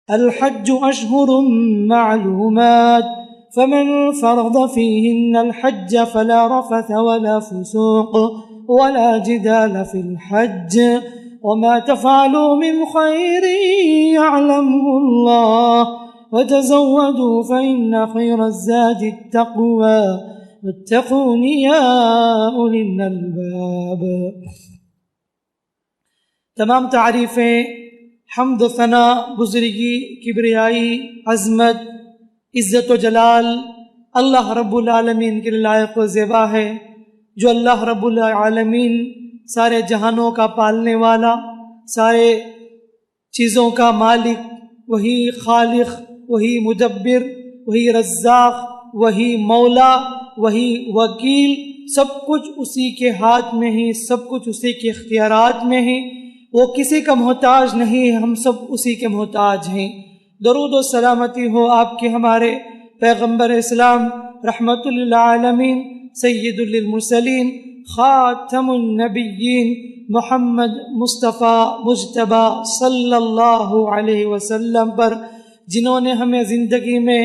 الحج اشہر معلومات فمن فرض فيهن الحج فلا رفث ولا فسوق ولا جدال في الحج وما تفعلوا من خير يعلمه الله وتزودوا فإن خير الزاد التقوى واتقون يا أولي الألباب. تمام تعریفیں، حمد و ثنا، بزرگی، کبریائی، عظمت، عزت و جلال اللہ رب العالمین کے لائق و زیبا ہے، جو اللہ رب العالمین سارے جہانوں کا پالنے والا، سارے چیزوں کا مالک، وہی خالق، وہی مدبر، وہی رزاق، وہی مولا، وہی وکیل، سب کچھ اسی کے ہاتھ میں ہی، سب کچھ اسی کے اختیارات میں ہی، وہ کسی کا محتاج نہیں، ہم سب اسی کے محتاج ہیں۔ درود و سلامتی ہو آپ کے ہمارے پیغمبر اسلام رحمت للعالمین سید للمرسلین خاتم النبیین محمد مصطفیٰ مجتبیٰ صلی اللہ علیہ وسلم پر، جنہوں نے ہمیں زندگی میں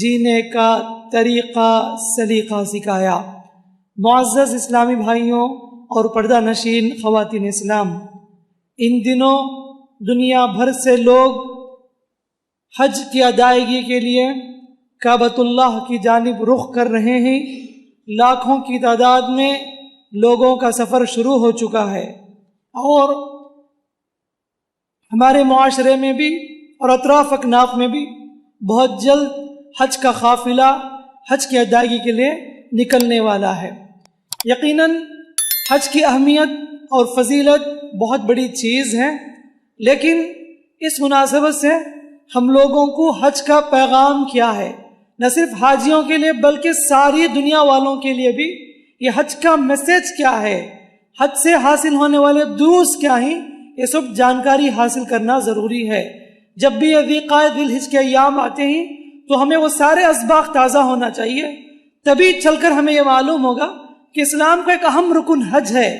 جینے کا طریقہ سلیقہ سکھایا۔ معزز اسلامی بھائیوں اور پردہ نشین خواتین اسلام، ان دنوں دنیا بھر سے لوگ حج کی ادائیگی کے لیے کعبۃ اللہ کی جانب رخ کر رہے ہیں۔ لاکھوں کی تعداد میں لوگوں کا سفر شروع ہو چکا ہے، اور ہمارے معاشرے میں بھی اور اطراف اکناف میں بھی بہت جلد حج کا قافلہ حج کی ادائیگی کے لیے نکلنے والا ہے۔ یقیناً حج کی اہمیت اور فضیلت بہت بڑی چیز ہے، لیکن اس مناسبت سے ہم لوگوں کو حج کا پیغام کیا ہے، نہ صرف حاجیوں کے لیے بلکہ ساری دنیا والوں کے لیے بھی یہ حج کا میسج کیا ہے، حج سے حاصل ہونے والے دروس کیا ہیں، یہ سب جانکاری حاصل کرنا ضروری ہے۔ جب بھی یہ ذی-قعدہ ذی-الحجہ کے ایام آتے ہیں تو ہمیں وہ سارے اسباق تازہ ہونا چاہیے، تبھی چل کر ہمیں یہ معلوم ہوگا کہ اسلام کا ایک اہم رکن حج ہے،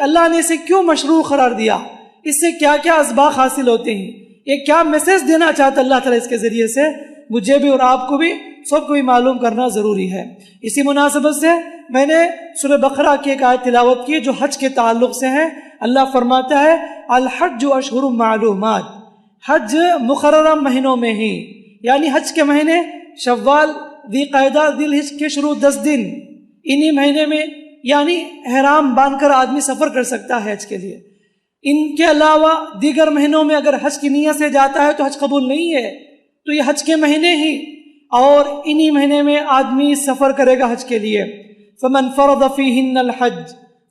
اللہ نے اسے کیوں مشروع قرار دیا، اس سے کیا کیا اسباق حاصل ہوتے ہیں، یہ کیا میسج دینا چاہتا اللہ تعالیٰ اس کے ذریعے سے، مجھے بھی اور آپ کو بھی، سب کو بھی معلوم کرنا ضروری ہے۔ اسی مناسبت سے میں نے سورہ بقرہ کی ایک آیت تلاوت کی جو حج کے تعلق سے ہے۔ اللہ فرماتا ہے الحج اشہر معلومات، حج مقررہ مہینوں میں ہی، یعنی حج کے مہینے شوال، ذی قعدہ، ذی الحجہ کے شروع 10 دن، انہی مہینے میں یعنی احرام باندھ کر آدمی سفر کر سکتا ہے حج کے لیے۔ ان کے علاوہ دیگر مہینوں میں اگر حج کی نیت سے جاتا ہے تو حج قبول نہیں ہے، تو یہ حج کے مہینے ہی، اور انہی مہینے میں آدمی سفر کرے گا حج کے لیے۔ فمن فرض فیہن الحج،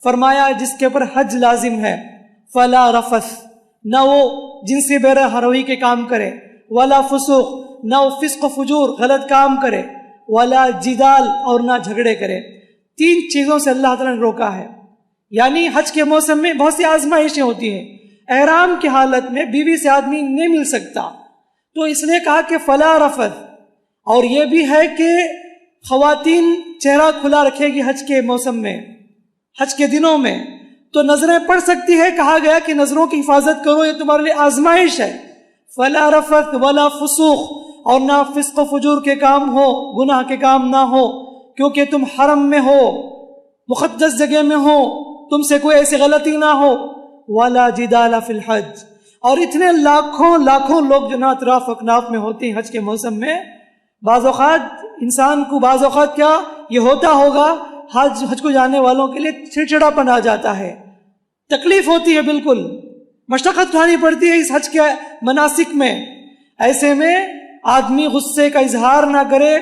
فرمایا جس کے اوپر حج لازم ہے، فلا رفث، نہ وہ جنسی بے رحمی کے کام کرے، ولا فسوق، نہ وہ فسق و فجور غلط کام کرے، ولا جدال، اور نہ جھگڑے کرے۔ 3 چیزوں سے اللہ تعالیٰ نے روکا ہے، یعنی حج کے موسم میں بہت سی آزمائشیں ہوتی ہیں، احرام کی حالت میں بیوی سے آدمی نہیں مل سکتا، تو اس نے کہا کہ فلا رفث، اور یہ بھی ہے کہ خواتین چہرہ کھلا رکھے گی حج کے موسم میں، حج کے دنوں میں، تو نظریں پڑ سکتی ہے، کہا گیا کہ نظروں کی حفاظت کرو، یہ تمہارے لیے آزمائش ہے۔ فلا رفث ولا فسوق، اور نہ فسق و فجور کے کام ہو، گناہ کے کام نہ ہو، کیونکہ تم حرم میں ہو، مقدس جگہ میں ہو، تم سے کوئی ایسی غلطی نہ ہو۔ ولا جدال فی الحج، اور اتنے لاکھوں لوگ جو اطراف اکناف میں ہوتے ہیں حج کے موسم میں، بعض اوقات انسان کو بعض اوقات کیا یہ ہوتا ہوگا، حج کو جانے والوں کے لیے چڑچڑاپن آ جاتا ہے، تکلیف ہوتی ہے، بالکل مشقت اٹھانی پڑتی ہے اس حج کے مناسک میں۔ ایسے میں آدمی غصے کا اظہار نہ کرے،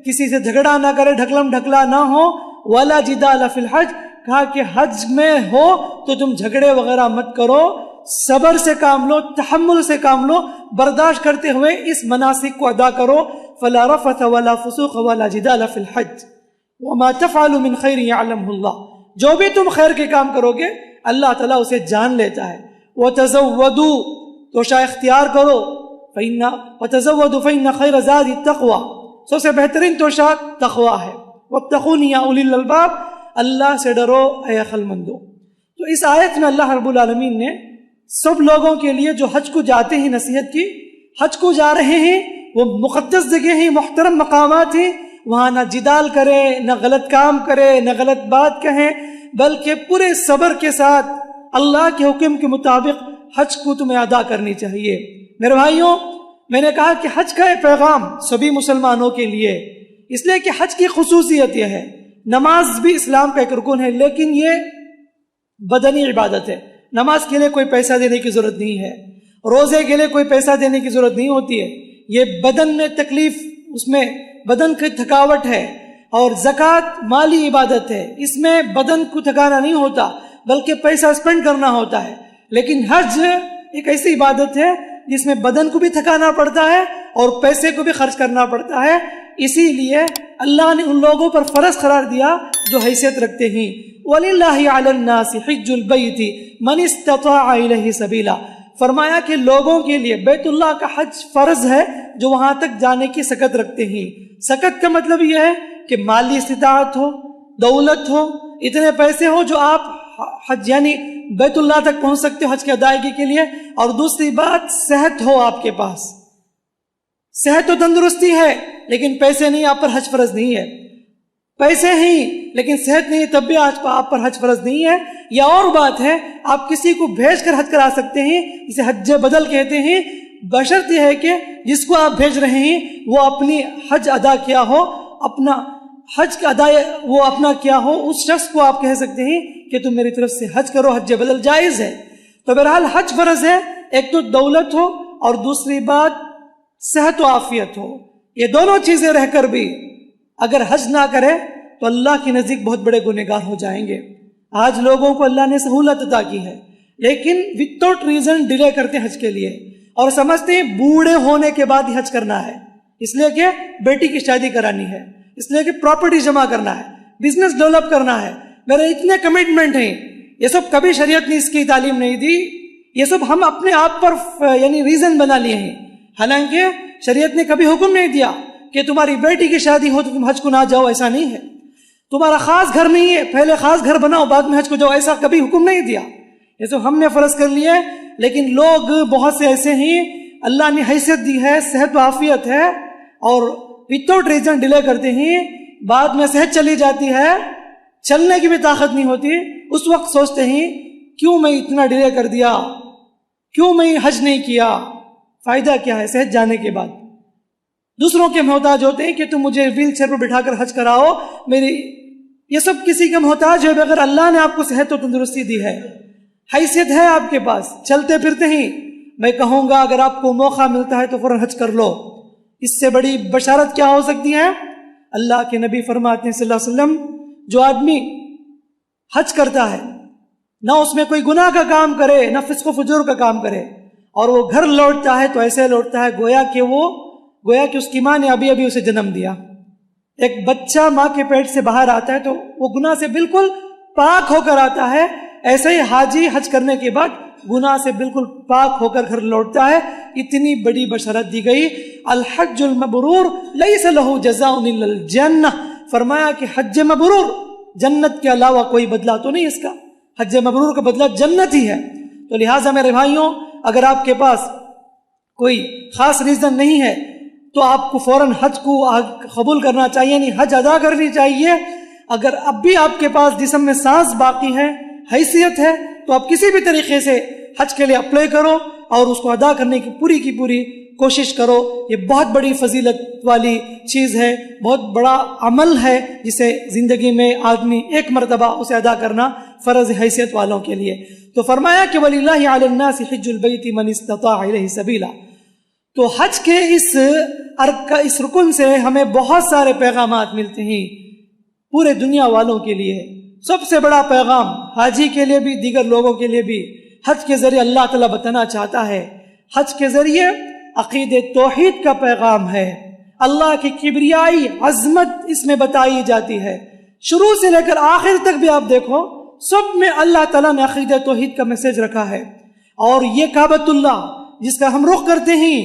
کسی سے جھگڑا نہ کرے، ڈھکلم ڈھکلا نہ ہو۔ ولا جدال فی الحج، کہا کہ حج میں ہو تو تم جھگڑے وغیرہ مت کرو، صبر سے کام لو، تحمل سے کام لو، برداشت کرتے ہوئے اس مناسک کو ادا کرو۔ فلا رفث ولا فسوق ولا جدال فی الحج وما تفعلوا من خیر یعلمہ اللہ، جو بھی تم خیر کے کام کرو گے اللہ تعالیٰ اسے جان لیتا ہے۔ وتزودوا، توشہ اختیار کرو، وتزودوا فإن خیر زاد التقوی، سب سے بہترین توشہ تقوی ہے۔ واتقون یا اولی الالباب، اللہ سے ڈرو اے عقل مندو۔ تو اس آیت میں اللہ رب العالمین نے سب لوگوں کے لیے جو حج کو جاتے ہیں نصیحت کی حج کو جا رہے ہیں، وہ مقدس جگہ ہیں، محترم مقامات ہیں، وہاں نہ جدال کرے، نہ غلط کام کرے، نہ غلط بات کہیں، بلکہ پورے صبر کے ساتھ اللہ کے حکم کے مطابق حج کو تمہیں ادا کرنی چاہیے۔ میرے بھائیوں، میں نے کہا کہ حج کا یہ پیغام سبھی مسلمانوں کے لیے، اس لیے کہ حج کی خصوصیت یہ ہے، نماز بھی اسلام کا ایک رکن ہے، لیکن یہ بدنی عبادت ہے۔ نماز کے لیے کوئی پیسہ دینے کی ضرورت نہیں ہے، روزے کے لیے کوئی پیسہ دینے کی ضرورت نہیں ہوتی ہے، یہ بدن میں تکلیف، اس میں بدن کی تھکاوٹ ہے، اور زکوٰۃ مالی عبادت ہے، اس میں بدن کو تھکانا نہیں ہوتا بلکہ پیسہ اسپینڈ کرنا ہوتا ہے۔ لیکن حج ایک ایسی عبادت ہے جس میں بدن کو بھی تھکانا پڑتا ہے اور پیسے کو بھی خرچ کرنا پڑتا ہے، اسی لیے اللہ نے ان لوگوں پر فرض قرار دیا جو حیثیت رکھتے ہیں۔ وَلِلَّهِ عَلَى النَّاسِ حِجُّ الْبَيْتِ مَنِ اسْتَطَاعَ إِلَيْهِ سَبِيلًا، فرمایا کہ لوگوں کے لیے بیت اللہ کا حج فرض ہے جو وہاں تک جانے کی سکت رکھتے ہیں۔ سکت کا مطلب یہ ہے کہ مالی استطاعت ہو، دولت ہو، اتنے پیسے ہو جو آپ حج یعنی بیت اللہ تک پہنچ سکتے ہو حج کی ادائیگی کے لیے، اور دوسری بات صحت ہو آپ کے پاس، صحت و تندرستی ہے لیکن پیسے نہیں، آپ پر حج فرض نہیں ہے، پیسے ہیں لیکن صحت نہیں تب بھی آپ پر حج فرض نہیں ہے۔ یا اور بات ہے، آپ کسی کو بھیج کر حج کرا سکتے ہیں، اسے حج بدل کہتے ہیں، بشرط یہ ہے کہ جس کو آپ بھیج رہے ہیں وہ اپنی حج ادا کیا ہو، اپنا حج کا ادا وہ اپنا کیا ہو، اس شخص کو آپ کہہ سکتے ہیں کہ تم میری طرف سے حج کرو، حج بدل جائز ہے۔ تو بہرحال حج فرض ہے، ایک تو دولت ہو اور دوسری بات صحت و عافیت ہو، یہ دونوں چیزیں رہ کر بھی اگر حج نہ کرے تو اللہ کے نزدیک بہت بڑے گنہگار ہو جائیں گے۔ آج لوگوں کو اللہ نے سہولت عطا کی ہے لیکن وداؤٹ ریزن ڈیلے کرتے حج کے لیے، اور سمجھتے ہیں بوڑھے ہونے کے بعد ہی حج کرنا ہے، اس لیے کہ بیٹی کی شادی کرانی ہے، اس لیے کہ پراپرٹی جمع کرنا ہے، بزنس ڈیولپ کرنا ہے، میرے اتنے کمٹمنٹ ہیں۔ یہ سب کبھی شریعت نے اس کی تعلیم نہیں دی، یہ سب ہم اپنے آپ پر یعنی ریزن بنا لیے ہیں، حالانکہ شریعت نے کبھی حکم نہیں دیا کہ تمہاری بیٹی کی شادی ہو تو تم حج کو نہ جاؤ، ایسا نہیں ہے۔ تمہارا خاص گھر نہیں ہے، پہلے خاص گھر بناؤ بعد میں حج کو جاؤ، ایسا کبھی حکم نہیں دیا۔ یہ سب ہم نے فرض کر لیے، لیکن لوگ بہت سے ایسے ہیں، اللہ نے حیثیت دی ہے، صحت و عافیت ہے، اور وداؤٹ ریزن ڈیلے کرتے ہیں، بعد میں صحت چلی جاتی ہے، چلنے کی بھی طاقت نہیں ہوتی، اس وقت سوچتے ہیں کیوں میں اتنا ڈیلے کر دیا، کیوں میں حج نہیں کیا، فائدہ کیا ہے صحت جانے کے بعد۔ دوسروں کے محتاج ہوتے ہیں کہ تم مجھے ویل چیئر پر بٹھا کر حج کراؤ، میری یہ سب کسی کا محتاج ہے بغیر اللہ نے آپ کو صحت و تندرستی دی ہے، حیثیت ہے آپ کے پاس، چلتے پھرتے ہیں۔ میں کہوں گا اگر آپ کو موقع ملتا ہے تو فوراً حج کر لو، اس سے بڑی بشارت کیا ہو سکتی ہے؟ اللہ کے نبی فرماتے ہیں صلی اللہ علیہ وسلم، جو آدمی حج کرتا ہے نہ اس میں کوئی گناہ کا کام کرے نہ فسق و فجور کا کام کرے، اور وہ گھر لوٹتا ہے تو ایسے لوٹتا ہے گویا کہ اس کی ماں نے ابھی ابھی اسے جنم دیا۔ ایک بچہ ماں کے پیٹ سے باہر آتا ہے تو وہ گناہ سے بالکل پاک ہو کر آتا ہے، ایسے ہی حاجی حج کرنے کے بعد گناہ سے بالکل پاک ہو کر گھر لوٹتا ہے۔ اتنی بڑی بشارت دی گئی، الحج المبرور لیس لہ جزاء الا الجنہ، فرمایا کہ حج مبرور جنت کے علاوہ کوئی بدلہ تو نہیں، اس کا حج مبرور کا بدلہ جنت ہی ہے۔ تو لہٰذا میرے بھائیوں، اگر آپ کے پاس کوئی خاص ریزن نہیں ہے تو آپ کو فوراً حج کو قبول کرنا چاہیے، یعنی حج ادا کرنی چاہیے۔ اگر اب بھی آپ کے پاس جسم میں سانس باقی ہے، حیثیت ہے، تو آپ کسی بھی طریقے سے حج کے لیے اپلائی کرو اور اس کو ادا کرنے کی پوری کوشش کرو۔ یہ بہت بڑی فضیلت والی چیز ہے، بہت بڑا عمل ہے جسے زندگی میں آدمی ایک مرتبہ اسے ادا کرنا فرض حیثیت والوں کے لیے۔ تو فرمایا کہ وَلِلَّهِ عَلَى النَّاسِ حِجُّ الْبَيْتِ مَنِ اسْتَطَاعَ إِلَيْهِ سَبِيلًا۔ تو حج کے اس رکن سے ہمیں بہت سارے پیغامات ملتے ہیں پورے دنیا والوں کے لیے۔ سب سے بڑا پیغام حاجی کے لیے بھی دیگر لوگوں کے لیے بھی حج کے ذریعے اللہ تعالیٰ بتانا چاہتا ہے۔ حج کے ذریعے عقید توحید کا پیغام ہے، اللہ کی کبریائی عظمت اس میں بتائی جاتی ہے۔ شروع سے لے کر آخر تک بھی آپ دیکھو، سب میں اللہ تعالیٰ نے عقید توحید کا میسج رکھا ہے۔ اور یہ کعبۃ اللہ جس کا ہم رخ کرتے ہیں،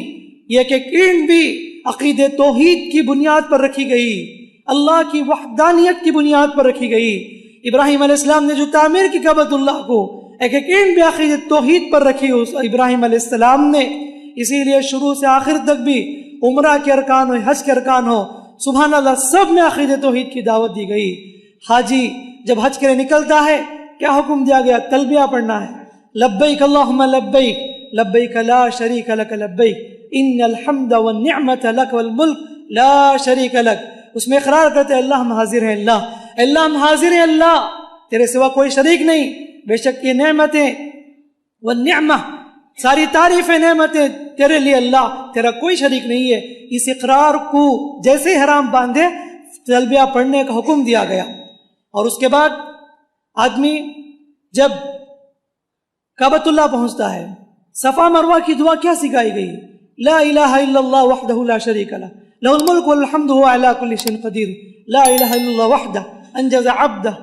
یہ کہ اینٹ بھی عقید توحید کی بنیاد پر رکھی گئی، اللہ کی وحدانیت کی بنیاد پر رکھی گئی۔ ابراہیم علیہ السلام نے جو تعمیر کی کعبۃ اللہ کو، ایک اینٹ بھی عقید توحید پر رکھی، اس ابراہیم علیہ السلام نے اسی لیے شروع سے آخر تک بھی عمرہ کے ارکان ہو، حج کے ارکان ہو، سبحان اللہ، سب میں عقیدۃ توحید کی دعوت دی گئی۔ حاجی جب حج کے لیے نکلتا ہے کیا حکم دیا گیا؟ تلبیہ پڑھنا ہے، لبیک اللہم لبیک لبیک لا شریک لک لبیک ان الحمد والنعمت لک والملک لا شریک لک۔ اس میں اقرار کرتے ہیں اللہ ہم حاضر ہیں، اللہ ہم حاضر ہیں، اللہ تیرے سوا کوئی شریک نہیں، بے شک یہ نعمتیں والنعمہ ساری تعریفیں نعمتیں تیرے لیے اللہ، تیرا کوئی شریک نہیں ہے۔ اس اقرار کو جیسے حرام باندھے تلبیہ پڑھنے کا حکم دیا گیا۔ اور اس کے بعد آدمی جب کعبۃ اللہ پہنچتا ہے، صفا مروہ کی دعا کیا سکھائی گئی؟ لا الہ الا اللہ وحدہ لا شریک لہ لہ الملک والحمد هو علی کل شیء قدیر لا الہ الا اللہ وحدہ انجز عبدہ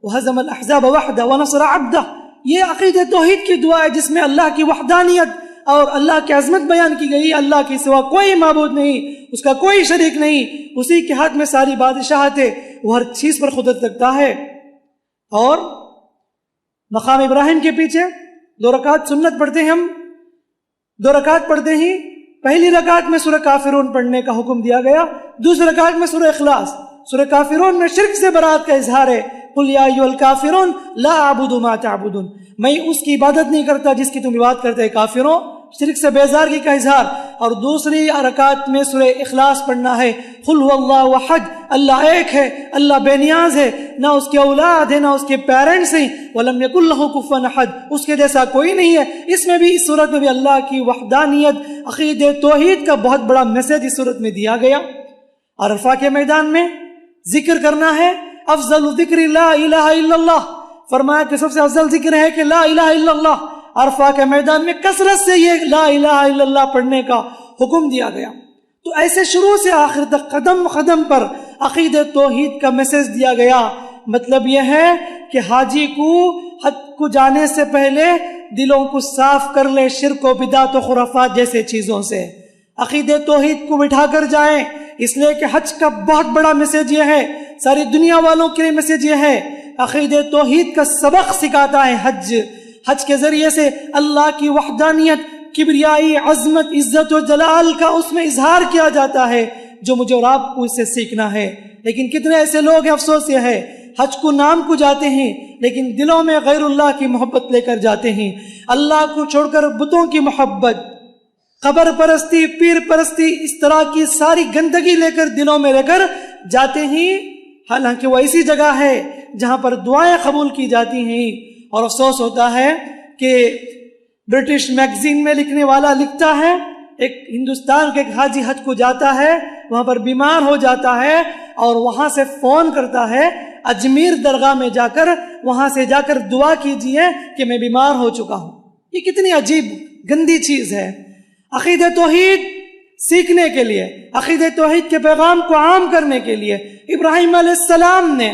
وہزم الاحزاب وحدہ ونصر عبدہ۔ یہ عقیدۃ توحید کی دعا ہے جس میں اللہ کی وحدانیت اور اللہ کی عظمت بیان کی گئی۔ اللہ کے سوا کوئی معبود نہیں، اس کا کوئی شریک نہیں، اسی کے ہاتھ میں ساری بادشاہت ہے، وہ ہر چیز پر قدرت رکھتا ہے۔ اور مقام ابراہیم کے پیچھے 2 رکعت سنت پڑھتے ہیں ہم، 2 رکعت پڑھتے ہی پہلی رکعت میں سورہ کافرون پڑھنے کا حکم دیا گیا، دوسری رکعت میں سورہ اخلاص۔ سورہ کافرون میں شرک سے برات کا اظہار ہے، قل یا ایھا الکافرون لا اعبد ما تعبدون، میں اس کی عبادت نہیں کرتا جس کی تم عبادت کرتے ہیں کافروں، شرک سے بیزارگی کا اظہار۔ اور دوسری رکعت میں سورہ اخلاص پڑھنا ہے، قل هو اللہ احد، اللہ ایک ہے، اللہ بے نیاز ہے، نہ اس کے اولاد ہے نہ اس کے پیرنٹس ہیں، ولم یکن لہ کفوا احد، اس کے جیسا کوئی نہیں ہے۔ اس میں بھی، اس صورت میں بھی اللہ کی وحدانیت، عقیدۃ توحید کا بہت بڑا میسج اس صورت میں دیا گیا۔ عرفہ کے میدان میں ذکر کرنا ہے، افضل ذکر لا الہ الا اللہ، فرمایا کہ سب سے افضل ذکر ہے کہ لا الہ الا اللہ۔ عرفہ کے میدان میں کثرت سے یہ لا الہ الا اللہ پڑھنے کا حکم دیا گیا۔ تو ایسے شروع سے آخر تک قدم قدم پر عقیدۃ توحید کا میسج دیا گیا۔ مطلب یہ ہے کہ حاجی کو حج کو جانے سے پہلے دلوں کو صاف کر لے شرک و بدعت و خرافات جیسے چیزوں سے، عقیدۃ توحید کو بٹھا کر جائیں، اس لیے کہ حج کا بہت بڑا میسج یہ ہے، ساری دنیا والوں کے لیے میسج یہ ہے، عقیدۃ توحید کا سبق سکھاتا ہے حج۔ حج کے ذریعے سے اللہ کی وحدانیت، کبریائی، عظمت، عزت و جلال کا اس میں اظہار کیا جاتا ہے، جو مجھے اور آپ کو اس سے سیکھنا ہے۔ لیکن کتنے ایسے لوگ ہیں، افسوس یہ ہے، حج کو نام کو جاتے ہیں لیکن دلوں میں غیر اللہ کی محبت لے کر جاتے ہیں، اللہ کو چھوڑ کر بتوں کی محبت، قبر پرستی، پیر پرستی، اس طرح کی ساری گندگی لے کر دلوں میں لے کر جاتے ہیں، حالانکہ وہ ایسی جگہ ہے جہاں پر دعائیں قبول کی جاتی ہیں۔ اور افسوس ہوتا ہے کہ برٹش میگزین میں لکھنے والا لکھتا ہے، ایک ہندوستان کے ایک حاجی حج کو جاتا ہے، وہاں پر بیمار ہو جاتا ہے اور وہاں سے فون کرتا ہے اجمیر درگاہ میں جا کر، وہاں سے جا کر دعا کیجئے کہ میں بیمار ہو چکا ہوں۔ یہ کتنی عجیب گندی چیز ہے۔ عقیدۃ توحید سیکھنے کے لیے، عقیدۃ توحید کے پیغام کو عام کرنے کے لیے ابراہیم علیہ السلام نے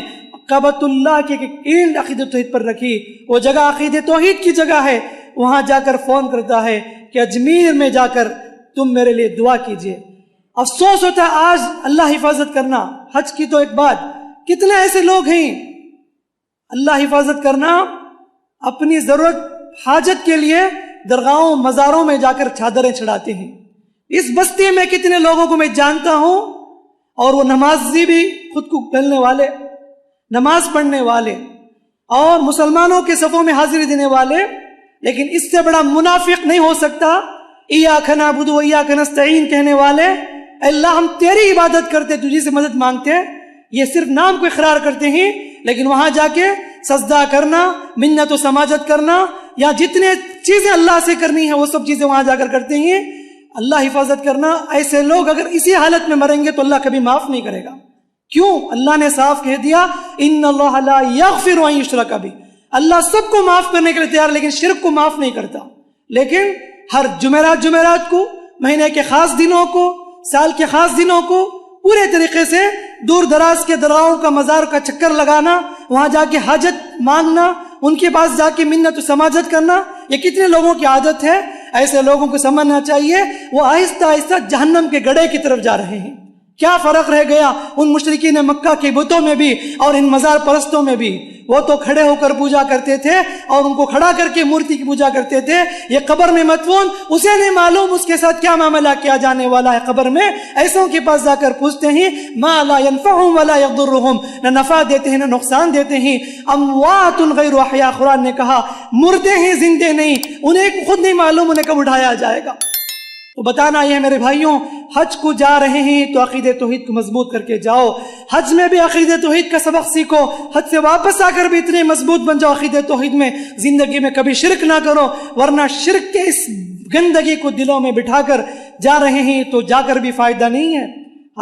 کعبۃ اللہ کی اینٹ عقیدۃ توحید پر رکھی، وہ جگہ عقیدۃ توحید کی جگہ ہے، وہاں جا کر فون کرتا ہے کہ اجمیر میں جا کر تم میرے لیے دعا کیجئے۔ افسوس ہوتا ہے آج، اللہ حفاظت کرنا، حج کی تو ایک بات، کتنے ایسے لوگ ہیں اللہ حفاظت کرنا، اپنی ضرورت حاجت کے لیے درگاہوں مزاروں میں جا کر چادریں چڑھاتے ہیں۔ اس بستی میں کتنے لوگوں کو میں جانتا ہوں، اور وہ نمازی بھی، خود کو پہننے والے، نماز پڑھنے والے اور مسلمانوں کے صفوں میں حاضری دینے والے، لیکن اس سے بڑا منافق نہیں ہو سکتا، ایاک نعبد و ایاک نستعین کہنے والے، اللہ ہم تیری عبادت کرتے، تجھی سے مدد مانگتے ہیں، یہ صرف نام کو اقرار کرتے ہیں، لیکن وہاں جا کے سجدہ کرنا، منت و سماجت کرنا، یا جتنے چیزیں اللہ سے کرنی ہیں وہ سب چیزیں وہاں جا کر کرتے ہیں۔ اللہ حفاظت کرنا، ایسے لوگ اگر اسی حالت میں مریں گے تو اللہ کبھی معاف نہیں کرے گا۔ کیوں؟ اللہ نے صاف کہہ دیا، ان اللہ لا یغفر ان یشرک بہ، اللہ سب کو معاف کرنے کے لیے تیار، لیکن شرک کو معاف نہیں کرتا۔ لیکن ہر جمعرات کو، مہینے کے خاص دنوں کو، سال کے خاص دنوں کو پورے طریقے سے دور دراز کے درگاہوں کا مزار کا چکر لگانا، وہاں جا کے حاجت مانگنا، ان کے پاس جا کے منت و سماجت کرنا، یہ کتنے لوگوں کی عادت ہے۔ ایسے لوگوں کو سمجھنا چاہیے وہ آہستہ آہستہ جہنم کے گڑھے کی طرف جا رہے ہیں۔ کیا فرق رہ گیا ان مشرکین مکہ کے بتوں میں بھی اور ان مزار پرستوں میں بھی؟ وہ تو کھڑے ہو کر پوجا کرتے تھے اور ان کو کھڑا کر کے مورتی کی پوجا کرتے تھے. یہ قبر میں مدفون، اسے نہیں معلوم اس کے ساتھ کیا معاملہ کیا جانے والا ہے قبر میں. ایسوں کے پاس جا کر پوچھتے ہیں ما لا ينفعهم ولا يضرهم، نہ نفع دیتے ہیں نہ نقصان دیتے ہیں. اموات غیر احیاء، قرآن نے کہا مردے ہیں زندے نہیں، انہیں خود نہیں معلوم انہیں کب اٹھایا جائے گا. تو بتانا یہ ہے میرے بھائیوں، حج کو جا رہے ہیں تو عقیدہ توحید کو مضبوط کر کے جاؤ. حج میں بھی عقیدہ توحید کا سبق سیکھو، حج سے واپس آ کر بھی اتنے مضبوط بن جاؤ عقیدہ توحید میں. زندگی میں کبھی شرک نہ کرو، ورنہ شرک کے اس گندگی کو دلوں میں بٹھا کر جا رہے ہیں تو جا کر بھی فائدہ نہیں ہے،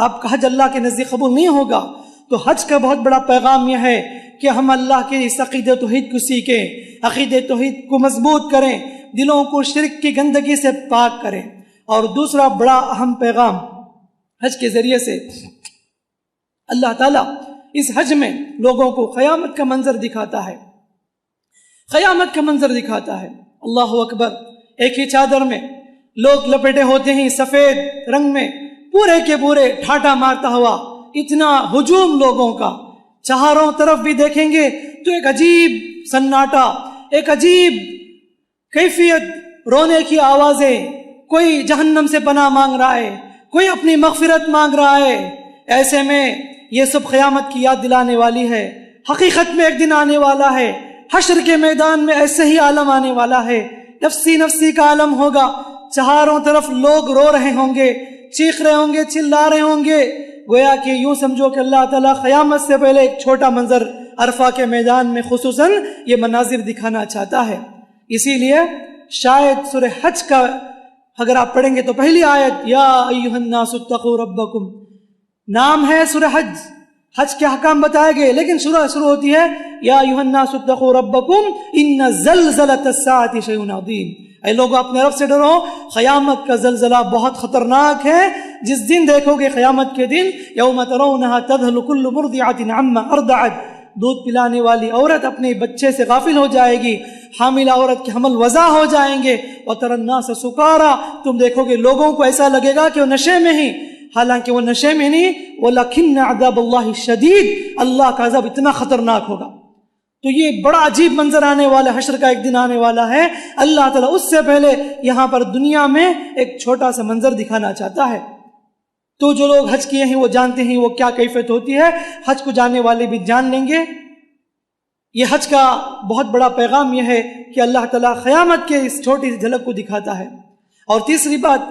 آپ کا حج اللہ کے نزدیک قبول نہیں ہوگا. تو حج کا بہت بڑا پیغام یہ ہے کہ ہم اللہ کے اس عقیدہ توحید کو سیکھیں، عقیدہ توحید کو مضبوط کریں، دلوں کو شرک کی گندگی سے پاک کریں. اور دوسرا بڑا اہم پیغام حج کے ذریعے سے اللہ تعالیٰ اس حج میں لوگوں کو قیامت کا منظر دکھاتا ہے. قیامت کا منظر دکھاتا ہے. اللہ اکبر. ایک ہی چادر میں لوگ لپیٹے ہوتے ہیں سفید رنگ میں، پورے کے پورے ٹھاٹا مارتا ہوا، اتنا ہجوم لوگوں کا. چاروں طرف بھی دیکھیں گے تو ایک عجیب سناٹا، ایک عجیب کیفیت، رونے کی آوازیں. کوئی جہنم سے پناہ مانگ رہا ہے، کوئی اپنی مغفرت مانگ رہا ہے. ایسے میں یہ سب قیامت کی یاد دلانے والی ہے. حقیقت میں ایک دن آنے والا ہے، حشر کے میدان میں ایسے ہی عالم آنے والا ہے، نفسی نفسی کا عالم ہوگا. چاروں طرف لوگ رو رہے ہوں گے، چیخ رہے ہوں گے، چلا رہے ہوں گے. گویا کہ یوں سمجھو کہ اللہ تعالیٰ قیامت سے پہلے ایک چھوٹا منظر عرفہ کے میدان میں خصوصاً یہ مناظر دکھانا چاہتا ہے. اسی لیے شاید سورہ حج کا اگر آپ پڑھیں گے تو پہلی آیت یا ایھا الناس اتقوا ربکم، نام ہے سورہ حج، حج کے احکام بتائے گئے، لیکن سورہ شروع ہوتی ہے یا ایھا الناس اتقوا ربکم ان زلزلۃ الساعۃ شیء عظیم. اے لوگو اپنے رب سے ڈرو، قیامت کا زلزلہ بہت خطرناک ہے. جس دن دیکھو گے قیامت کے دن، یوم ترونھا تذہل کل مرضعۃ عما ارضعت، دودھ پلانے والی عورت اپنے بچے سے غافل ہو جائے گی، حاملہ عورت کے حمل وضع ہو جائیں گے. وَتَرَى النَّاسَ سُكَارَىٰ، تم دیکھو گے لوگوں کو ایسا لگے گا کہ وہ نشے میں ہی، حالانکہ وہ نشے میں نہیں. وَلَكِنَّ عَذَابَ اللَّهِ شَدِيدٌ، اللہ کا عذاب اتنا خطرناک ہوگا. تو یہ بڑا عجیب منظر آنے والا، حشر کا ایک دن آنے والا ہے. اللہ تعالیٰ اس سے پہلے یہاں پر دنیا میں ایک چھوٹا سا منظر دکھانا چاہتا ہے. تو جو لوگ حج کیے ہیں وہ جانتے ہیں وہ کیا کیفیت ہوتی ہے، حج کو جانے والے بھی جان لیں گے. یہ حج کا بہت بڑا پیغام یہ ہے کہ اللہ تعالیٰ قیامت کے اس چھوٹی سی جھلک کو دکھاتا ہے. اور تیسری بات،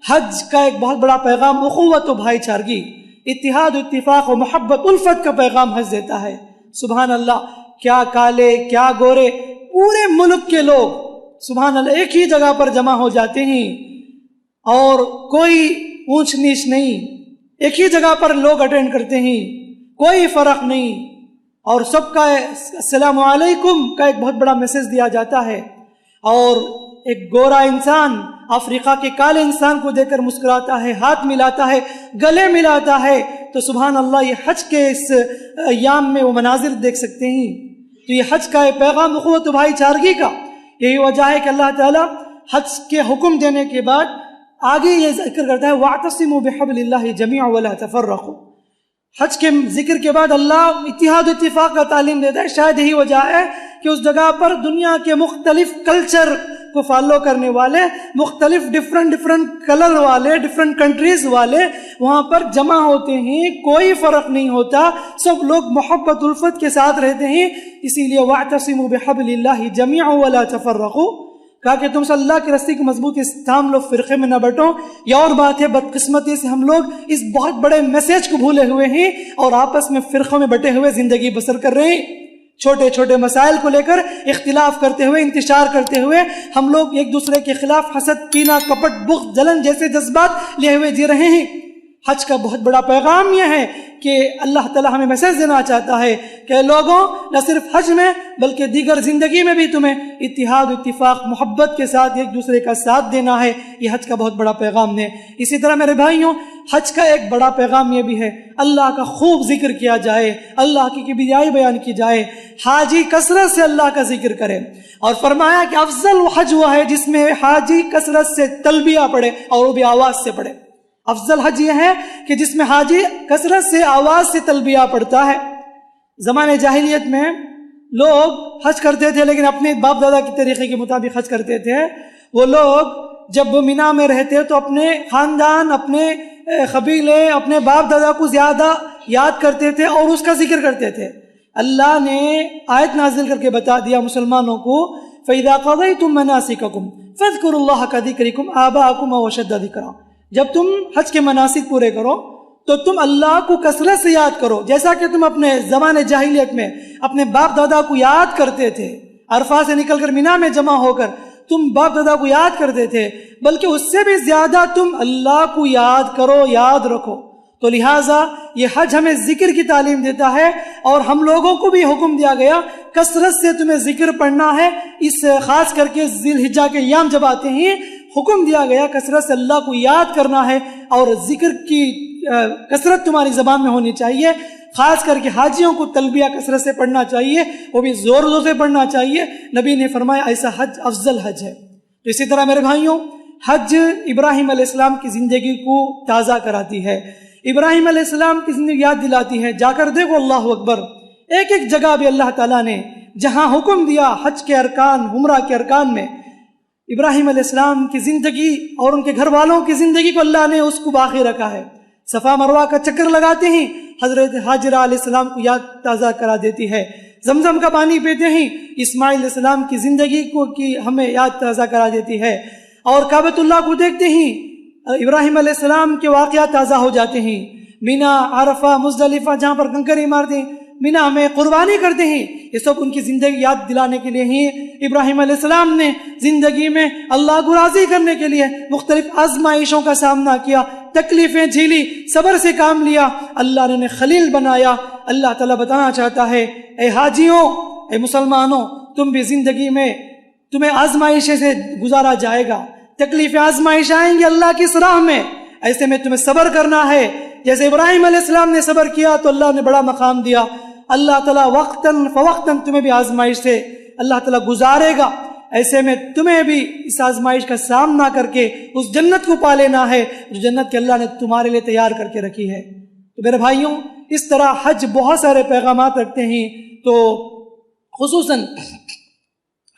حج کا ایک بہت بڑا پیغام اخوت و بھائی چارگی، اتحاد و اتفاق و محبت الفت کا پیغام حج دیتا ہے. سبحان اللہ، کیا کالے کیا گورے، پورے ملک کے لوگ سبحان اللہ ایک ہی جگہ پر جمع ہو جاتے ہیں اور کوئی اونچ نیچ نہیں، ایک ہی جگہ پر لوگ اٹینڈ کرتے ہیں، کوئی فرق نہیں، اور سب کا السلام علیکم کا ایک بہت بڑا میسج دیا جاتا ہے. اور ایک گورا انسان افریقہ کے کالے انسان کو دیکھ کر مسکراتا ہے، ہاتھ ملاتا ہے، گلے ملاتا ہے. تو سبحان اللہ یہ حج کے اس ایام میں وہ مناظر دیکھ سکتے ہیں. تو یہ حج کا پیغام اخوت و بھائی چارگی کا، یہی وجہ ہے کہ اللہ تعالیٰ حج کے حکم دینے کے بعد آگے یہ ذکر کرتا ہے وَاعْتَصِمُوا بِحَبْلِ اللَّهِ جَمِيعًا وَلَا تَفَرَّقُوا. حج کے ذکر کے بعد اللہ اتحاد و اتفاق کا تعلیم دیتا ہے. شاید یہی وجہ ہے کہ اس جگہ پر دنیا کے مختلف کلچر کو فالو کرنے والے، مختلف ڈفرنٹ کلر والے، ڈفرنٹ کنٹریز والے وہاں پر جمع ہوتے ہیں. کوئی فرق نہیں ہوتا، سب لوگ محبت الفت کے ساتھ رہتے ہیں. اسی لیے وَاعْتَصِمُوا بِحَبْلِ اللَّهِ جَمِيعًا وَلَا تَفَرَّقُوا، کہا کہ تم سے اللہ کی رسی کی مضبوطی سے تھام لو، فرقے میں نہ بٹو. یہ اور بات ہے، بدقسمتی سے ہم لوگ اس بہت بڑے میسج کو بھولے ہوئے ہیں اور آپس میں فرقوں میں بٹے ہوئے زندگی بسر کر رہے ہیں. چھوٹے چھوٹے مسائل کو لے کر اختلاف کرتے ہوئے، انتشار کرتے ہوئے ہم لوگ ایک دوسرے کے خلاف حسد، کینہ، کپٹ، بغض، جلن جیسے جذبات لیے ہوئے جی رہے ہیں. حج کا بہت بڑا پیغام یہ ہے کہ اللہ تعالیٰ ہمیں میسج دینا چاہتا ہے کہ لوگوں نہ صرف حج میں بلکہ دیگر زندگی میں بھی تمہیں اتحاد و اتفاق محبت کے ساتھ ایک دوسرے کا ساتھ دینا ہے. یہ حج کا بہت بڑا پیغام ہے. اسی طرح میرے بھائیوں، حج کا ایک بڑا پیغام یہ بھی ہے اللہ کا خوب ذکر کیا جائے، اللہ کی کبریائی بیان کی جائے، حاجی کثرت سے اللہ کا ذکر کرے. اور فرمایا کہ افضل حج وہ ہے جس میں حاجی کثرت سے تلبیہ پڑھے اور وہ بھی آواز سے پڑھے. افضل حج یہ ہے کہ جس میں حاجی کثرت سے آواز سے تلبیہ پڑھتا ہے۔ زمانے جاہلیت میں لوگ حج کرتے تھے لیکن اپنے باپ دادا کے طریقے کے مطابق حج کرتے تھے۔ وہ لوگ جب مینا میں رہتے تو اپنے خاندان، اپنے قبیلے، اپنے باپ دادا کو زیادہ یاد کرتے تھے اور اس کا ذکر کرتے تھے۔ اللہ نے آیت نازل کر کے بتا دیا مسلمانوں کو، فَإِذَا قَضَيْتُم مَنَاسِكَكُمْ فَاذْكُرُوا اللَّهَ كَذِكْرِكُمْ آبَاءَكُمْ وَأَشَدَّ ذِكْرًا۔ جب تم حج کے مناسک پورے کرو تو تم اللہ کو کثرت سے یاد کرو، جیسا کہ تم اپنے زمانے جاہلیت میں اپنے باپ دادا کو یاد کرتے تھے۔ عرفہ سے نکل کر مینا میں جمع ہو کر تم باپ دادا کو یاد کرتے تھے، بلکہ اس سے بھی زیادہ تم اللہ کو یاد کرو، یاد رکھو۔ تو لہٰذا یہ حج ہمیں ذکر کی تعلیم دیتا ہے، اور ہم لوگوں کو بھی حکم دیا گیا کثرت سے تمہیں ذکر پڑھنا ہے۔ اس خاص کر کے ذی الحجہ کے ایام جب آتے ہیں حکم دیا گیا کثرت سے اللہ کو یاد کرنا ہے، اور ذکر کی کثرت تمہاری زبان میں ہونی چاہیے۔ خاص کر کے حاجیوں کو تلبیہ کثرت سے پڑھنا چاہیے، وہ بھی زور زور سے پڑھنا چاہیے۔ نبی نے فرمایا ایسا حج افضل حج ہے۔ تو اسی طرح میرے بھائیوں، حج ابراہیم علیہ السلام کی زندگی کو تازہ کراتی ہے، ابراہیم علیہ السلام کی زندگی یاد دلاتی ہے۔ جا کر دیکھو، اللہ اکبر، ایک ایک جگہ بھی اللہ تعالیٰ نے جہاں حکم دیا حج کے ارکان، عمرہ کے ارکان میں، ابراہیم علیہ السلام کی زندگی اور ان کے گھر والوں کی زندگی کو اللہ نے اس کو باقی رکھا ہے۔ صفا مروہ کا چکر لگاتے ہیں، حضرت حاجرہ علیہ السلام کو یاد تازہ کرا دیتی ہے۔ زمزم کا پانی پیتے ہیں، اسماعیل علیہ السلام کی زندگی کو کی ہمیں یاد تازہ کرا دیتی ہے۔ اور کعبۃ اللہ کو دیکھتے ہیں، ابراہیم علیہ السلام کے واقعات تازہ ہو جاتے ہیں۔ مینا، عرفہ، مزدلفہ جہاں پر کنکری مارتے ہیں، مینا میں قربانی کرتے ہیں، یہ سب ان کی زندگی یاد دلانے کے لیے ہی ابراہیم علیہ السلام نے زندگی میں اللہ کو راضی کرنے کے لیے مختلف آزمائشوں کا سامنا کیا، تکلیفیں جھیلی، صبر سے کام لیا، اللہ نے انہیں خلیل بنایا۔ اللہ تعالیٰ بتانا چاہتا ہے، اے حاجیوں، اے مسلمانوں، تم بھی زندگی میں تمہیں آزمائشیں سے گزارا جائے گا، تکلیف آزمائش آئیں گی اللہ کی راہ میں، ایسے میں تمہیں صبر کرنا ہے۔ جیسے ابراہیم علیہ السلام نے صبر کیا تو اللہ نے بڑا مقام دیا۔ اللہ تعالیٰ وقتاً فوقتاً تمہیں بھی آزمائش سے اللہ تعالیٰ گزارے گا، ایسے میں تمہیں بھی اس آزمائش کا سامنا کر کے اس جنت کو پا لینا ہے جو جنت کے اللہ نے تمہارے لیے تیار کر کے رکھی ہے۔ تو میرے بھائیوں، اس طرح حج بہت سارے پیغامات رکھتے ہیں، تو خصوصاً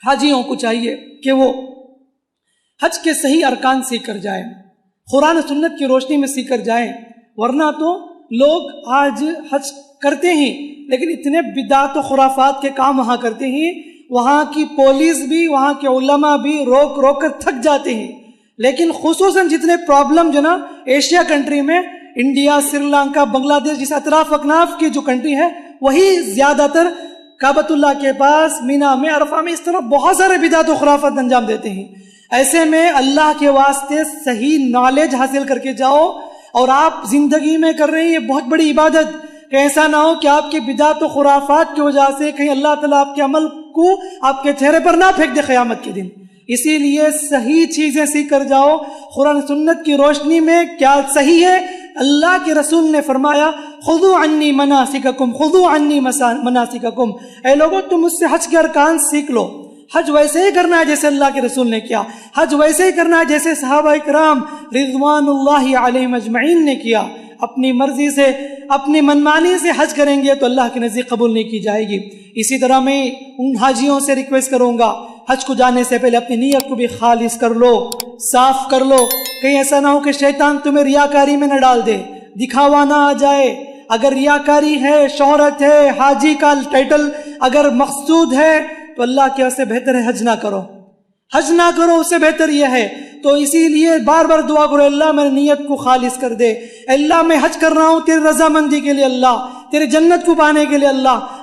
حاجیوں کو چاہیے کہ وہ حج کے صحیح ارکان سیکھ کر جائیں، قرآن و سنت کی روشنی میں سیکھ کر جائیں، ورنہ تو لوگ آج حج کرتے ہیں لیکن اتنے بدعت و خرافات کے کام وہاں کرتے ہیں، وہاں کی پولیس بھی، وہاں کے علماء بھی روک روک کر تھک جاتے ہیں۔ لیکن خصوصاً جتنے پرابلم جو نا ایشیا کنٹری میں، انڈیا، سری لنکا، بنگلہ دیش جس اطراف اکناف کی جو کنٹری ہے، وہی زیادہ تر کعبۃ اللہ کے پاس، مینا میں، عرفہ میں اس طرح بہت سارے بدعت و خرافات انجام دیتے ہیں۔ ایسے میں اللہ کے واسطے صحیح نالج حاصل کر کے جاؤ، اور آپ زندگی میں کر رہے ہیں یہ بہت بڑی عبادت، کہ ایسا نہ ہو کہ آپ کی بدعت و خرافات کی وجہ سے کہیں اللہ تعالیٰ آپ کے عمل کو آپ کے چہرے پر نہ پھینک دے قیامت کے دن۔ اسی لیے صحیح چیزیں سیکھ کر جاؤ، قرآن سنت کی روشنی میں کیا صحیح ہے۔ اللہ کے رسول نے فرمایا، خذوا عنی مناسککم، خذوا عنی مناسککم، اے لوگوں تم مجھ سے حج کے ارکان سیکھ لو۔ حج ویسے ہی کرنا ہے جیسے اللہ کے رسول نے کیا، حج ویسے ہی کرنا ہے جیسے صحابہ کرام رضوان اللہ علیہم اجمعین نے کیا۔ اپنی مرضی سے، اپنی منمانی سے حج کریں گے تو اللہ کے نزدیک قبول نہیں کی جائے گی۔ اسی طرح میں ان حاجیوں سے ریکویسٹ کروں گا، حج کو جانے سے پہلے اپنی نیت کو بھی خالص کر لو، صاف کر لو، کہیں ایسا نہ ہو کہ شیطان تمہیں ریاکاری میں نہ ڈال دے، دکھاوا نہ آ جائے۔ اگر ریاکاری ہے، شہرت ہے، حاجی کا ٹائٹل اگر مقصود ہے تو اللہ کے واسطے بہتر ہے حج نہ کرو، حج نہ کرو، اس سے بہتر یہ ہے۔ تو اسی لیے بار بار دعا کرو، اللہ میری نیت کو خالص کر دے، اللہ میں حج کر رہا ہوں تیری رضامندی کے لیے، اللہ تیری جنت کو پانے کے لیے،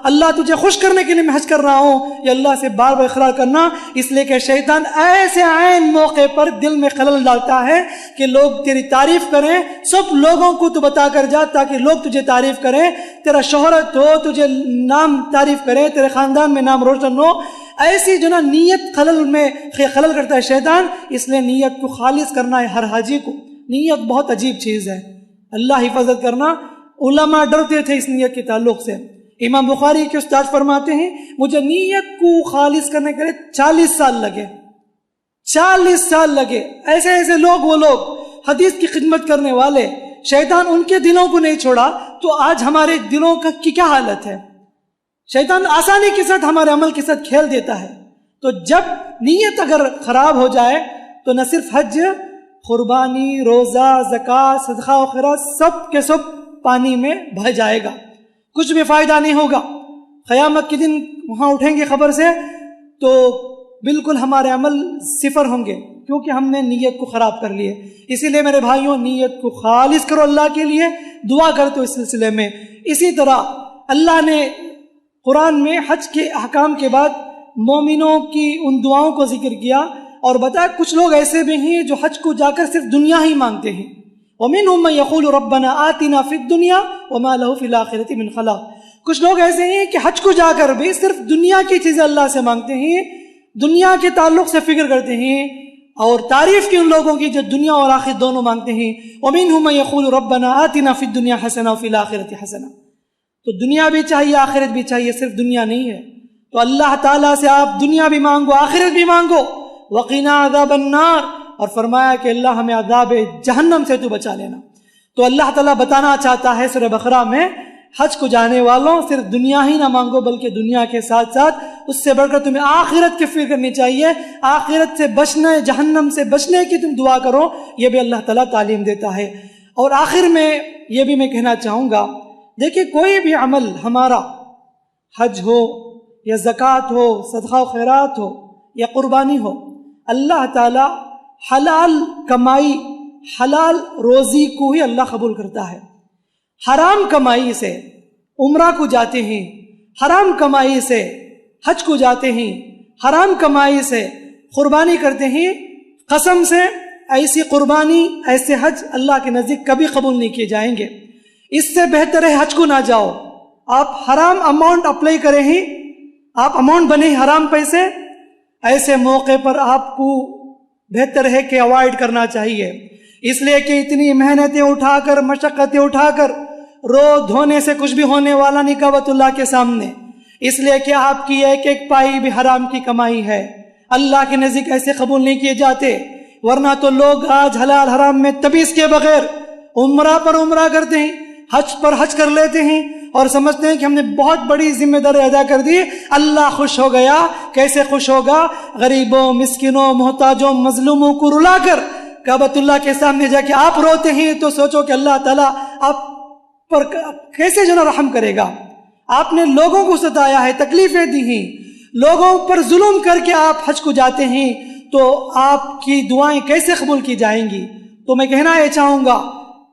اللہ تجھے خوش کرنے کے لیے میں حج کر رہا ہوں، یہ اللہ سے بار بار اقرار کرنا، اس لیے کہ شیطان ایسے عین موقع پر دل میں خلل ڈالتا ہے کہ لوگ تیری تعریف کریں، سب لوگوں کو تو بتا کر جا تاکہ لوگ تجھے تعریف کریں، تیرا شہرت ہو، تجھے نام تعریف کریں، تیرے خاندان میں نام روشن ہو۔ ایسی جو نا نیت خلل کرتا ہے شیطان، اس لیے نیت کو خالص کرنا ہے ہر حاجی کو۔ نیت بہت عجیب چیز ہے، اللہ حفاظت کرنا۔ علماء ڈرتے تھے اس نیت کے تعلق سے۔ امام بخاری کے استاد فرماتے ہیں، مجھے نیت کو خالص کرنے کے لیے 40 سال لگے، 40 سال لگے۔ ایسے ایسے لوگ، وہ لوگ حدیث کی خدمت کرنے والے، شیطان ان کے دلوں کو نہیں چھوڑا تو آج ہمارے دلوں کی کیا حالت ہے؟ شیطان آسانی کے ساتھ ہمارے عمل کے ساتھ کھیل دیتا ہے. تو جب نیت اگر خراب ہو جائے تو نہ صرف حج، قربانی، روزہ، زکوٰۃ، صدقہ و خیرات سب کے سب پانی میں بہہ جائے گا، کچھ بھی فائدہ نہیں ہوگا. قیامت کے دن وہاں اٹھیں گے خبر سے تو بالکل ہمارے عمل صفر ہوں گے، کیونکہ ہم نے نیت کو خراب کر لیے. اسی لیے میرے بھائیوں، نیت کو خالص کرو اللہ کے لیے، دعا کرتے اس سلسلے میں. اسی طرح اللہ نے قرآن میں حج کے احکام کے بعد مومنوں کی ان دعاؤں کو ذکر کیا اور بتایا کچھ لوگ ایسے بھی ہیں جو حج کو جا کر صرف دنیا ہی مانگتے ہیں. وَمِنْهُمْ مَنْ يَقُولُ رَبَّنَا آتِنَا فِي الدُّنْيَا وَمَا لَهُ فِي الْآخِرَةِ مِنْ خَلَاقٍ. کچھ لوگ ایسے ہیں کہ حج کو جا کر بھی صرف دنیا کی چیزیں اللہ سے مانگتے ہیں، دنیا کے تعلق سے فکر کرتے ہیں، اور تعریف کی ان لوگوں کی جو دنیا اور آخرت دونوں مانگتے ہیں. وَمِنْهُمْ مَنْ يَقُولُ رَبَّنَا آتِنَا فِي الدُّنْيَا حَسَنَةً وَفِي الْآخِرَةِ حَسَنَةً. تو دنیا بھی چاہیے، آخرت بھی چاہیے، صرف دنیا نہیں ہے. تو اللہ تعالیٰ سے آپ دنیا بھی مانگو، آخرت بھی مانگو. وَقِنَا عَذَابَ النَّارِ، اور فرمایا کہ اللہ ہمیں عذاب جہنم سے تو بچا لینا. تو اللہ تعالیٰ بتانا چاہتا ہے سورہ بقرہ میں، حج کو جانے والوں صرف دنیا ہی نہ مانگو بلکہ دنیا کے ساتھ ساتھ اس سے بڑھ کر تمہیں آخرت کی فکر کرنی چاہیے، آخرت سے بچنے، جہنم سے بچنے کی تم دعا کرو. یہ بھی اللہ تعالیٰ تعلیم دیتا ہے. اور آخر میں یہ بھی میں کہنا چاہوں گا، دیکھیں کوئی بھی عمل ہمارا، حج ہو یا زکوٰۃ ہو، صدقہ و خیرات ہو یا قربانی ہو، اللہ تعالیٰ حلال کمائی، حلال روزی کو ہی اللہ قبول کرتا ہے. حرام کمائی سے عمرہ کو جاتے ہیں، حرام کمائی سے حج کو جاتے ہیں، حرام کمائی سے قربانی کرتے ہیں، قسم سے ایسی قربانی، ایسے حج اللہ کے نزدیک کبھی قبول نہیں کیے جائیں گے. اس سے بہتر ہے حج کو نہ جاؤ. آپ حرام اماؤنٹ اپلائی کریں ہی، آپ اماؤنٹ بنے حرام پیسے، ایسے موقع پر آپ کو بہتر ہے کہ اوائڈ کرنا چاہیے. اس لیے کہ اتنی محنتیں اٹھا کر، مشقتیں اٹھا کر، رو دھونے سے کچھ بھی ہونے والا نہیں کعبۃ اللہ کے سامنے. اس لیے کہ آپ کی ایک ایک پائی بھی حرام کی کمائی ہے، اللہ کے نزدیک ایسے قبول نہیں کیے جاتے. ورنہ تو لوگ آج حلال حرام میں تمیز کے بغیر عمرہ پر عمرہ کرتے ہیں، حج پر حج کر لیتے ہیں اور سمجھتے ہیں کہ ہم نے بہت بڑی ذمہ داری ادا کر دی، اللہ خوش ہو گیا. کیسے خوش ہوگا؟ غریبوں، مسکینوں، محتاجوں، مظلوموں کو رلا کر کعبۃ اللہ کے سامنے جا کے آپ روتے ہیں تو سوچو کہ اللہ تعالیٰ آپ پر کیسے جو رحم کرے گا. آپ نے لوگوں کو ستایا ہے، تکلیفیں دی ہیں، لوگوں پر ظلم کر کے آپ حج کو جاتے ہیں تو آپ کی دعائیں کیسے قبول کی جائیں گی؟ تو میں کہنا یہ چاہوں گا،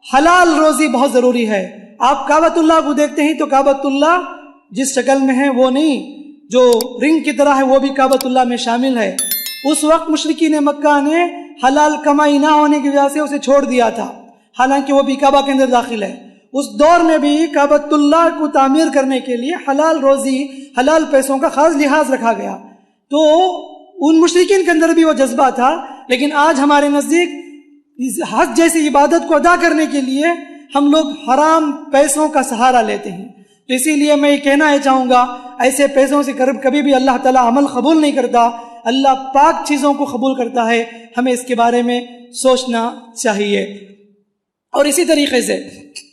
حلال روزی بہت ضروری ہے. آپ کعبۃ اللہ کو دیکھتے ہیں تو کعبۃ اللہ جس شکل میں ہے وہ نہیں، جو رنگ کی طرح ہے وہ بھی کعبۃ اللہ میں شامل ہے. اس وقت مشرکین مکہ نے حلال کمائی نہ ہونے کی وجہ سے اسے چھوڑ دیا تھا، حالانکہ وہ بھی کعبہ کے اندر داخل ہے. اس دور میں بھی کعبۃ اللہ کو تعمیر کرنے کے لیے حلال روزی، حلال پیسوں کا خاص لحاظ رکھا گیا. تو ان مشرکین کے اندر بھی وہ جذبہ تھا. لیکن آج ہمارے نزدیک حج جیسی عبادت کو ادا کرنے کے لیے ہم لوگ حرام پیسوں کا سہارا لیتے ہیں. تو اسی لیے میں یہ کہنا چاہوں گا، ایسے پیسوں سے کبھی بھی اللہ تعالیٰ عمل قبول نہیں کرتا. اللہ پاک چیزوں کو قبول کرتا ہے، ہمیں اس کے بارے میں سوچنا چاہیے. اور اسی طریقے سے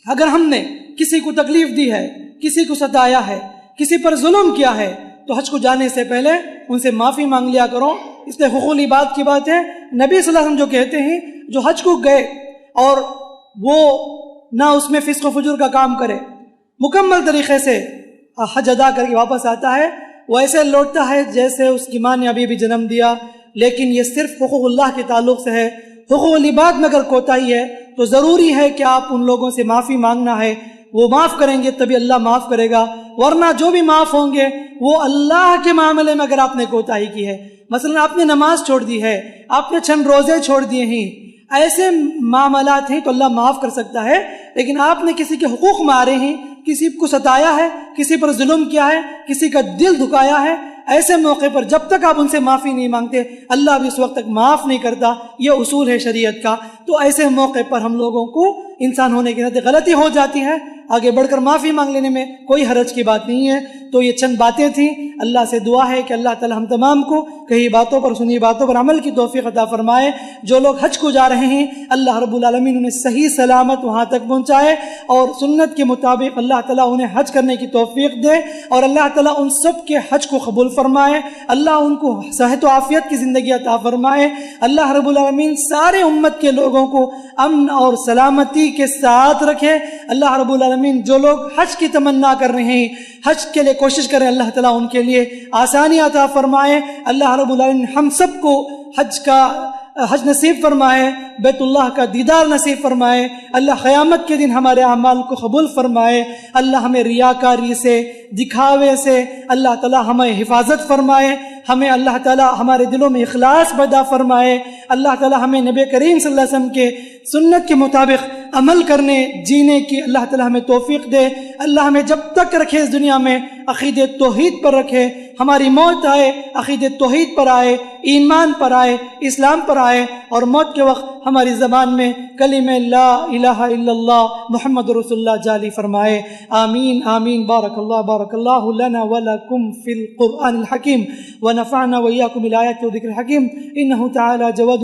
اگر ہم نے کسی کو تکلیف دی ہے، کسی کو ستایا ہے، کسی پر ظلم کیا ہے تو حج کو جانے سے پہلے ان سے معافی مانگ لیا کرو. اس لیے حقوق العباد کی بات ہے. نبی صلی اللہ علیہ وسلم جو کہتے ہیں، جو حج کو گئے اور وہ نہ اس میں فسق و فجور کا کام کرے، مکمل طریقے سے حج ادا کر کے واپس آتا ہے، وہ ایسے لوٹتا ہے جیسے اس کی ماں نے ابھی بھی جنم دیا. لیکن یہ صرف حقوق اللہ کے تعلق سے ہے. حقوق العباد میں اگر کوتاہی ہے تو ضروری ہے کہ آپ ان لوگوں سے معافی مانگنا ہے. وہ معاف کریں گے تبھی اللہ معاف کرے گا، ورنہ جو بھی معاف ہوں گے وہ اللہ کے معاملے میں اگر آپ نے کوتاہی کی ہے، مثلا آپ نے نماز چھوڑ دی ہے، آپ نے چند روزے چھوڑ دیے ہیں، ایسے معاملات ہیں تو اللہ معاف کر سکتا ہے. لیکن آپ نے کسی کے حقوق مارے ہیں، کسی کو ستایا ہے، کسی پر ظلم کیا ہے، کسی کا دل دکھایا ہے، ایسے موقع پر جب تک آپ ان سے معافی نہیں مانگتے اللہ بھی اس وقت تک معاف نہیں کرتا. یہ اصول ہے شریعت کا. تو ایسے موقع پر ہم لوگوں کو انسان ہونے کے ناطے غلطی ہو جاتی ہے، آگے بڑھ کر معافی مانگ لینے میں کوئی حرج کی بات نہیں ہے۔ تو یہ چند باتیں تھیں، اللہ سے دعا ہے کہ اللہ تعالی ہم تمام کو کئی باتوں پر سنی باتوں پر عمل کی توفیق عطا فرمائے۔ جو لوگ حج کو جا رہے ہیں اللہ رب العالمین انہیں صحیح سلامت وہاں تک پہنچائے اور سنت کے مطابق اللہ تعالیٰ انہیں حج کرنے کی توفیق دے، اور اللہ تعالیٰ ان سب کے حج کو قبول فرمائے، اللہ ان کو صحت و عافیت کی زندگی عطا فرمائے، اللہ رب العالمین سارے امت کے لوگوں کو امن اور سلامتی کے ساتھ رکھے۔ اللہ رب العالمین جو لوگ حج کی تمنا کر رہے ہیں، حج کے لیے کوشش کریں، اللہ تعالیٰ ان کے لیے آسانی عطا فرمائے۔ اللہ رب العالمین ہم سب کو حج نصیب فرمائے، بیت اللہ کا دیدار نصیب فرمائے، اللہ قیامت کے دن ہمارے اعمال کو قبول فرمائے، اللہ ہمیں ریاکاری سے، دکھاوے سے اللہ تعالیٰ ہمیں حفاظت فرمائے، ہمیں اللہ تعالیٰ ہمارے دلوں میں اخلاص پیدا فرمائے، اللہ تعالیٰ ہمیں نبی کریم صلی اللہ علیہ وسلم کے سنت کے مطابق عمل کرنے جینے کی اللہ تعالیٰ ہمیں توفیق دے، اللہ ہمیں جب تک رکھے اس دنیا میں عقید توحید پر رکھے، ہماری موت آئے عقید توحید پر آئے، ایمان پر آئے، اسلام پر آئے، اور موت کے وقت ہماری زبان میں کلمہ لا الہ الا اللہ محمد رسول اللہ جاری فرمائے۔ آمین آمین۔ بارک اللہ لنا ولکم فی القرآن الحکیم ونفعنا وإياكم بالآیات والذکر الحکیم، انہ تعالی جواد